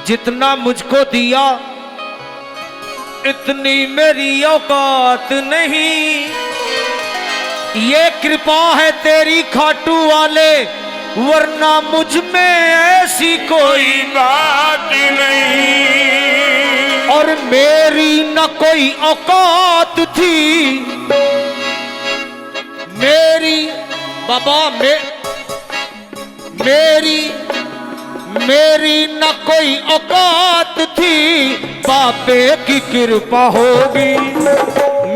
जितना मुझको दिया इतनी मेरी औकात नहीं। ये कृपा है तेरी खाटू वाले, वरना मुझ में ऐसी कोई बात नहीं। और मेरी न कोई औकात थी, मेरी बाबा मेरी न कोई औकात थी, बापे की कृपा होगी।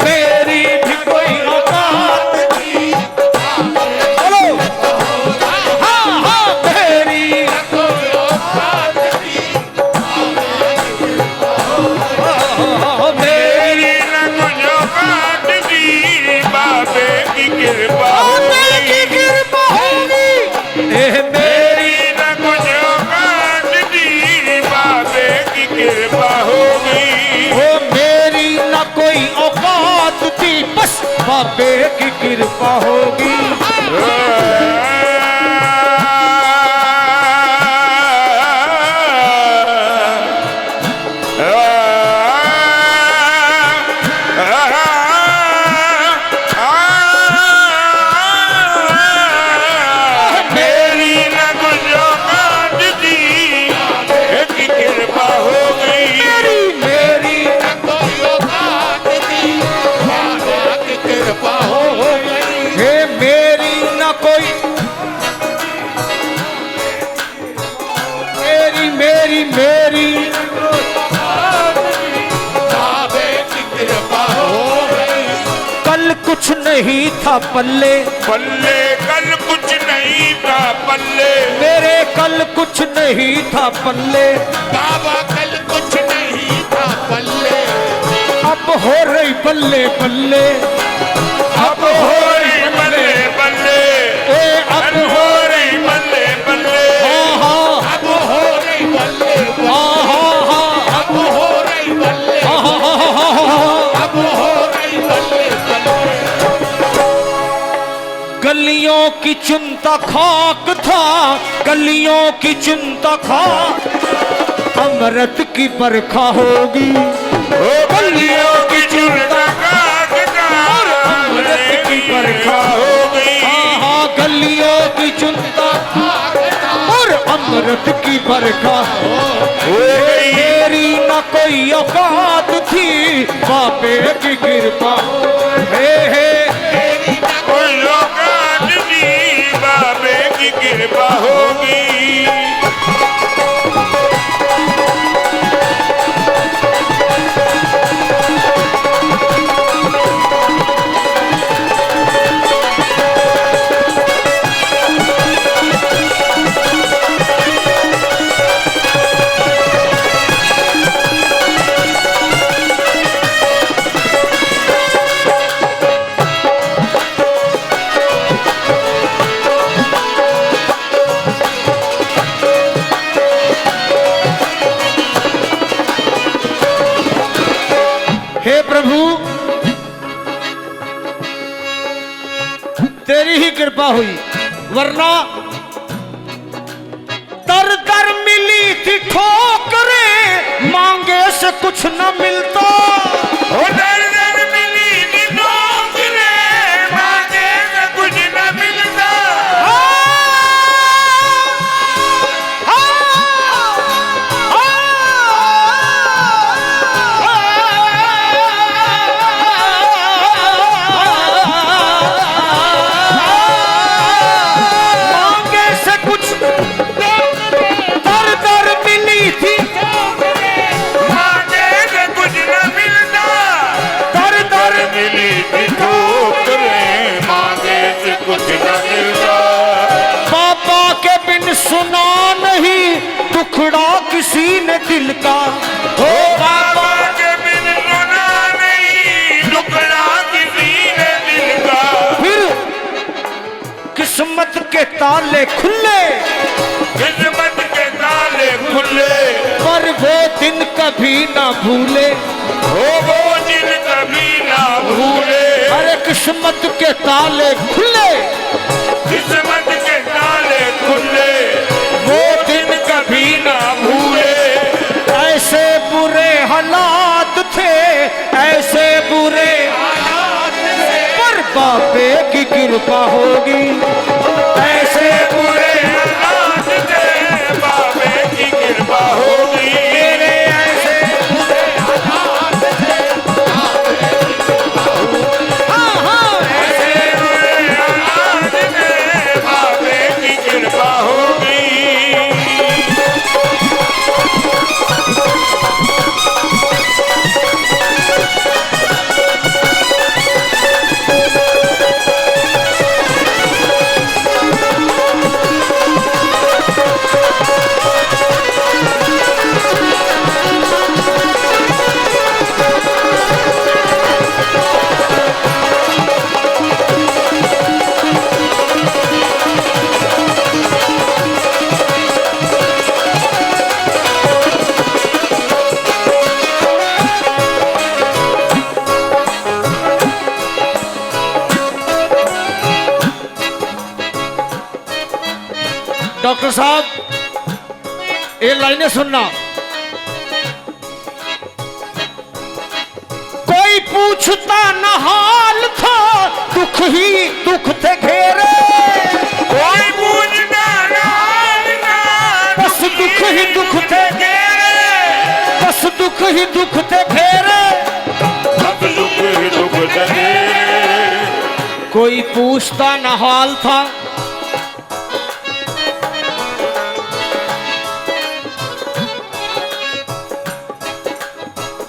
मेरी भी कोई औकात थी, बोलो हाँ हाँ, मेरी न कोई औकात थी, मेरी न कोई औकात थी, बापे की कृपा होगी। बाबे की कृपा होगी। कुछ नहीं था पल्ले पल्ले, कल कुछ नहीं था पल्ले, मेरे कल कुछ नहीं था पल्ले, बाबा कल कुछ नहीं था पल्ले, अब हो रही बल्ले बल्ले, अब हो रही बल्ले बल्ले, अब हो रही बल्ले बल्ले, हाँ हाँ, अब हो रही बल्ले बल्ले, हाँ हाँ हाँ, अब हो रही बल्ले, हाँ हाँ हाँ हाँ, अब हो रही बल्ले बल्ले। गलियों की चुनता खाक था, गलियों की चुनता खाक, अमृत की बरखा होगी। गलियों की चुनता खाक था, अमृत की बरखा होगी। हाँ हाँ, गलियों की चुनता खाक और अमृत की बरखा होगी। मेरी न कोई औकात थी, बापे की कृपा है। कोई औकात नहीं, बाबे की कृपा होगी। हे प्रभु, तेरी ही कृपा हुई, वरना दर दर मिली थी ठोकरें, मांगे से कुछ न मिलता। दर दर मिली थी ठोकरें, मांगे से कुछ न मिलता। सुना नहीं टुकड़ा किसी ने दिल का, हो बाबा के बिन सुना नहीं टुकड़ा किसी ने दिल का। फिर किस्मत के ताले खुले, किस्मत के ताले खुले, पर वो दिन कभी ना भूले, हो वो दिन कभी ना भूले। अरे किस्मत के ताले खुले, किस्मत के ताले खुले, वो दिन कभी ना भूले। बाबे की कृपा होगी। ऐसे बुरे हालात थे बाबे की कृपा होगी। मेरे ऐसे बुरे हालात थे, बाबे की कृपा होगी। हाँ हाँ, ऐसे बुरे हालात थे बाबे की कृपा होगी। डॉक्टर साहब ये लाइनें सुनना। कोई पूछता न हाल था, दुख ही दुख थे घेरे। कोई पूछता न हाल था, बस दुख ही दुख थे घेरे, बस दुख ही दुख थे घेरे। सब दुख ही दुख थे। कोई पूछता न हाल था,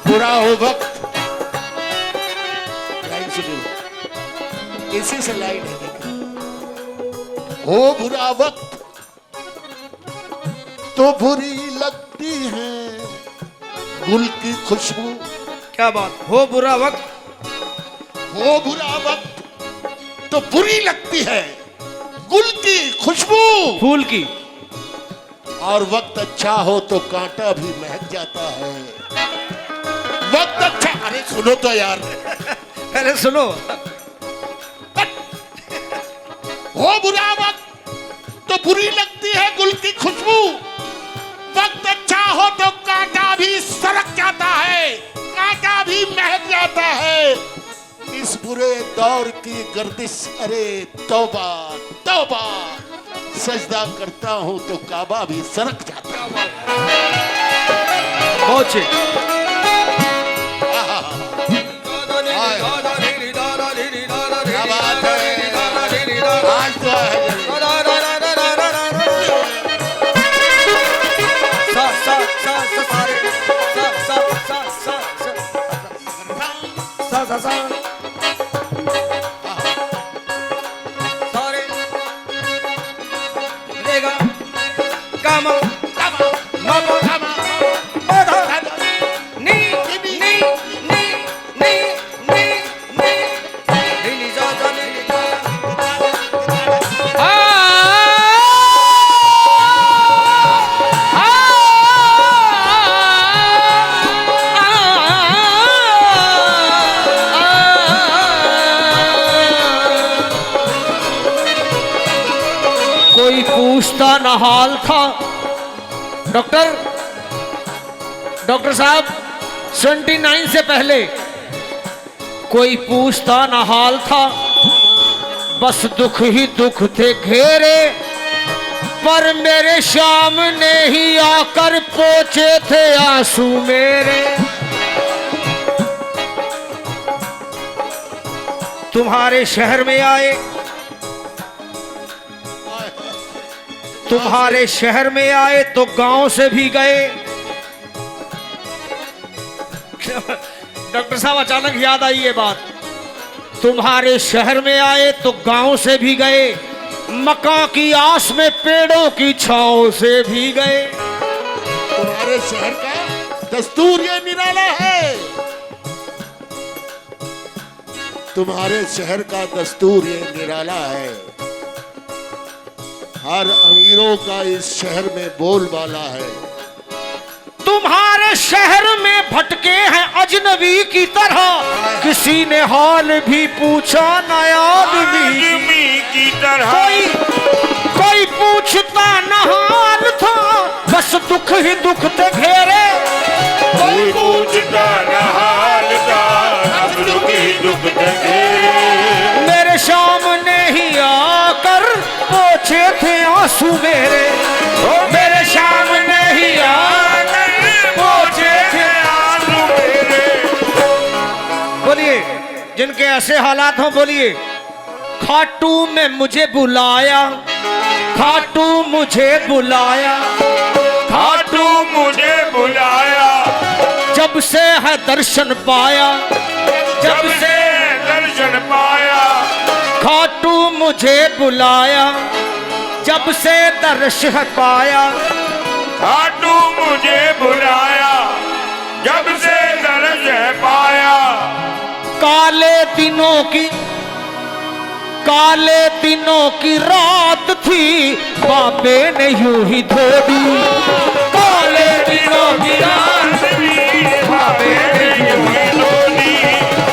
बुरा हो वक्त। लाइन सुनिए, इसी से लाइन है देखिए। हो बुरा वक्त तो बुरी लगती है गुल की खुशबू। क्या बात, हो बुरा वक्त, हो बुरा वक्त तो बुरी लगती है गुल की खुशबू। फूल की। और वक्त अच्छा हो तो कांटा भी महक जाता है। वक्त अच्छा, अरे सुनो तो यार, पहले सुनो। हो बुरा वक्त तो बुरी लगती है गुल की खुशबू। वक्त अच्छा हो तो कांटा भी सरक जाता है, कांटा भी महक जाता है। इस बुरे दौर की गर्दिश, अरे तौबा तौबा, सजदा करता हूं तो काबा भी सरक जाता है। पहुंचे। क्या बात है, आज तो है। कोई पूछता न हाल था। डॉक्टर साहब 29 से पहले कोई पूछता न हाल था, बस दुख ही दुख थे घेरे। पर मेरे सामने ही आकर पोंछे थे आंसू मेरे। तुम्हारे शहर में आए, तुम्हारे शहर में आए तो गांव से भी गए। डॉक्टर साहब अचानक याद आई ये बात। तुम्हारे शहर में आए तो गांव से भी गए, मकान की आस में पेड़ों की छांव से भी गए। तुम्हारे शहर का दस्तूर ये निराला है, तुम्हारे शहर का दस्तूर ये निराला है। हर अमीरों का इस शहर में बोलबाला है। तुम्हारे शहर में भटके हैं अजनबी की तरह, किसी ने हाल भी पूछा न आदमी की तरह। कोई पूछता न हाल था, बस दुख ही दुख थे घेरे। कोई पूछता न हाल था, अब दुख ही दुख थे घेरे। आंसू मेरे मेरे सामने ही आकर पहुंचे थे आंसू मेरे। बोलिए जिनके ऐसे हालात हो, बोलिए खाटू में मुझे बुलाया, खाटू मुझे बुलाया, खाटू मुझे बुलाया, जब से है दर्शन पाया, जब से दर्शन पाया। खाटू मुझे बुलाया, जब से दर्शन पाया, खाटू मुझे बुलाया, जब से दर्शन पाया। काले दिनों की रात थी, बाबे ने यूं ही धो दी। काले दिनों की रात थी, बाबे ने यूं ही धो दी।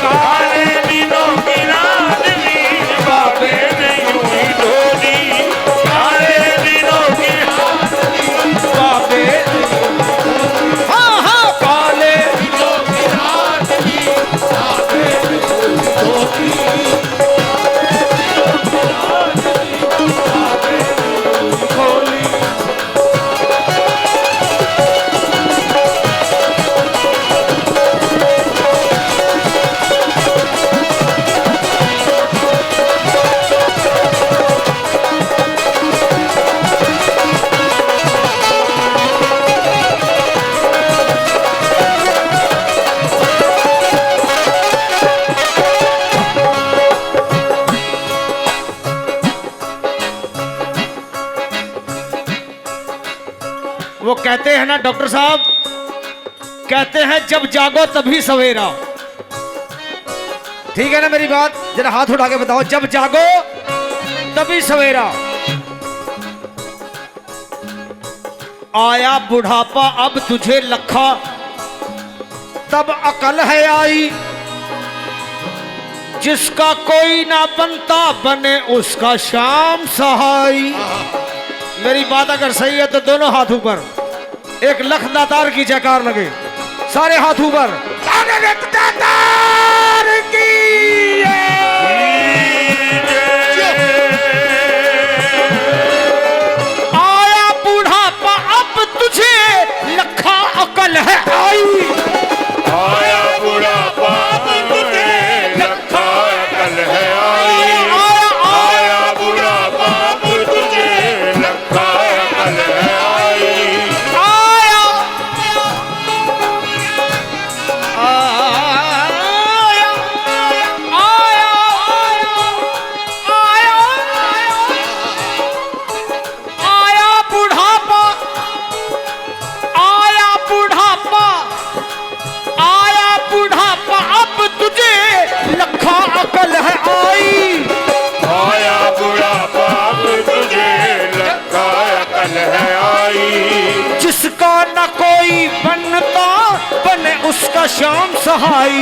काले दिनों की रात थी, बाबे ने यूं ही धो दी। काले दिनों की रात थी, बाबे हाँ हाँ काले दिनों की रात थी, बाबे ने धो दी। वो कहते हैं ना डॉक्टर साहब, कहते हैं जब जागो तभी सवेरा। ठीक है ना मेरी बात? जरा हाथ उठा के बताओ, जब जागो तभी सवेरा। आया बुढ़ापा अब तुझे लखा, तब अकल है आई। जिसका कोई ना बनता बने उसका शाम सहाई। मेरी बात अगर सही है तो दोनों हाथ ऊपर, एक लख दातार की जयकार लगे, सारे हाथ ऊपर। दातार की आया बुढ़ापा अब तुझे लखा अकल है आई। आया बुढ़ापा अब तुझे लखा अकल है आई। आया बुढ़ापा अब तुझे लखा अकल है आई। अकल है आई। आया बुढ़ापा अब तुझे लखा अकल है आई। जिसका न कोई बनता बने उसका शाम सहाई।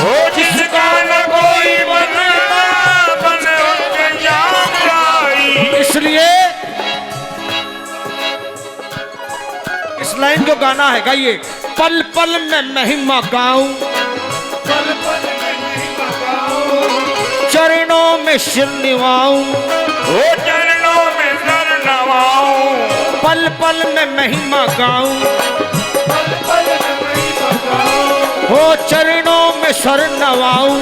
हो जिसका न कोई बनता बने उसका शाम सहाई। इसलिए इस लाइन को गाना है, गाइए। पल पल में महिमा गाऊं, पल पल में महिमा गाऊं, चरणों में सिर निभाऊं। हो चरणों में सर नवाऊं। पल पल में महिमा गाऊं, पल पल में महिमा गाऊं। हो चरणों में सर नवाऊं।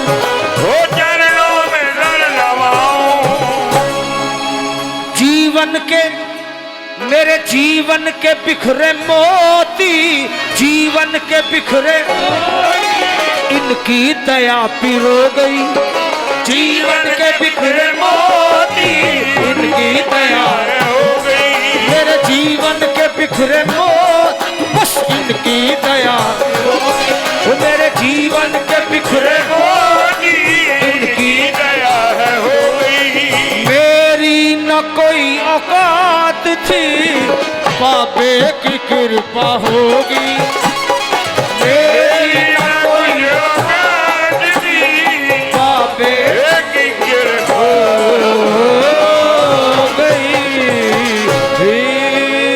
हो चरणों में सर नवाऊं। जीवन के मेरे जीवन के बिखरे मोती, जीवन के बिखरे इनकी दया पिरो गई। जीवन के बिखरे मोती इनकी दया हो गई। मेरे जीवन के बिखरे मोती बस इनकी दया। वो मेरे जीवन के बिखरे मोती इनकी दया है हो गई। मेरी न कोई औकात थी, बाबे की कृपा होगी।